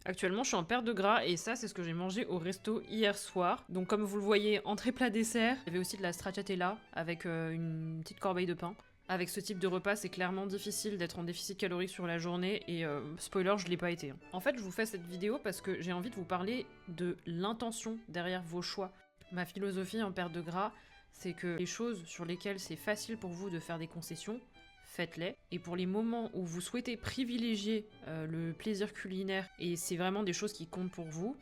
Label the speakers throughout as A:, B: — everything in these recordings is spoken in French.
A: Actuellement, je suis en perte de gras et ça, c'est ce que j'ai mangé au resto hier soir. Donc, comme vous le voyez, entrée plat dessert. Il y avait aussi de la stracciatella avec une petite corbeille de pain. Avec ce type de repas, c'est clairement difficile d'être en déficit calorique sur la journée et spoiler, je l'ai pas été. En fait, je vous fais cette vidéo parce que j'ai envie de vous parler de l'intention derrière vos choix. Ma philosophie en perte de gras, c'est que les choses sur lesquelles c'est facile pour vous de faire des concessions, faites-les. Et pour les moments où vous souhaitez privilégier le plaisir culinaire et c'est vraiment des choses qui comptent pour vous,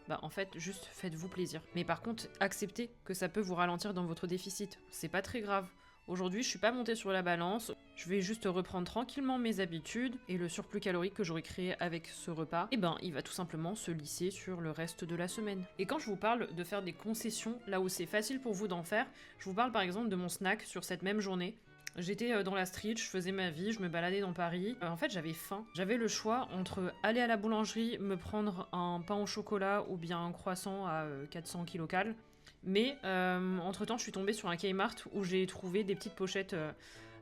A: bah en fait, juste faites-vous plaisir. Mais par contre, acceptez que ça peut vous ralentir dans votre déficit. C'est pas très grave. Aujourd'hui, je suis pas montée sur la balance, je vais juste reprendre tranquillement mes habitudes et le surplus calorique que j'aurais créé avec ce repas, et ben il va tout simplement se lisser sur le reste de la semaine. Et quand je vous parle de faire des concessions là où c'est facile pour vous d'en faire, je vous parle par exemple de mon snack sur cette même journée. J'étais dans la street, je faisais ma vie, je me baladais dans Paris. En fait, j'avais faim. J'avais le choix entre aller à la boulangerie, me prendre un pain au chocolat ou bien un croissant à 400 kcal. Mais entre-temps, je suis tombée sur un Kmart où j'ai trouvé des petites pochettes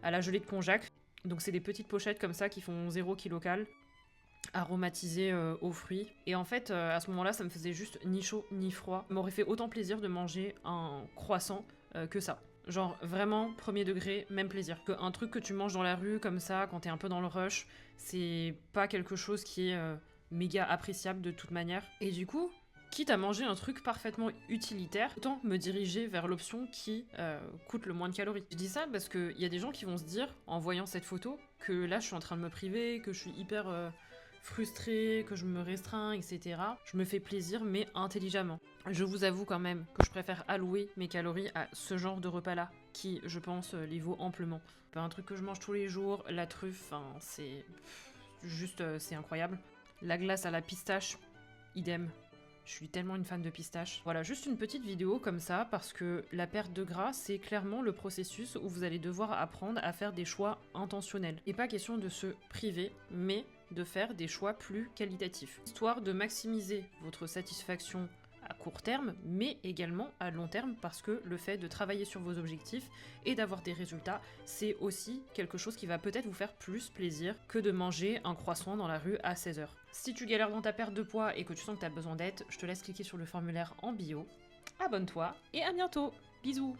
A: à la gelée de konjac. Donc c'est des petites pochettes comme ça qui font 0 kcal, aromatisées aux fruits. Et en fait, à ce moment-là, ça me faisait juste ni chaud ni froid. Ça m'aurait fait autant plaisir de manger un croissant que ça. Genre vraiment premier degré, même plaisir. Un truc que tu manges dans la rue comme ça, quand t'es un peu dans le rush, c'est pas quelque chose qui est méga appréciable de toute manière. Et du coup, quitte à manger un truc parfaitement utilitaire, autant me diriger vers l'option qui coûte le moins de calories. Je dis ça parce qu'il y a des gens qui vont se dire, en voyant cette photo, que là je suis en train de me priver, que je suis hyper frustrée, que je me restreins, etc. Je me fais plaisir, mais intelligemment. Je vous avoue quand même que je préfère allouer mes calories à ce genre de repas-là, qui, je pense, les vaut amplement. Pas un truc que je mange tous les jours, la truffe, c'est juste, c'est incroyable. La glace à la pistache, idem. Je suis tellement une fan de pistache. Voilà, juste une petite vidéo comme ça, parce que la perte de gras, c'est clairement le processus où vous allez devoir apprendre à faire des choix intentionnels. Et pas question de se priver, mais de faire des choix plus qualitatifs. Histoire de maximiser votre satisfaction à court terme, mais également à long terme, parce que le fait de travailler sur vos objectifs et d'avoir des résultats, c'est aussi quelque chose qui va peut-être vous faire plus plaisir que de manger un croissant dans la rue à 16h. Si tu galères dans ta perte de poids et que tu sens que tu as besoin d'aide, je te laisse cliquer sur le formulaire en bio. Abonne-toi et à bientôt. Bisous.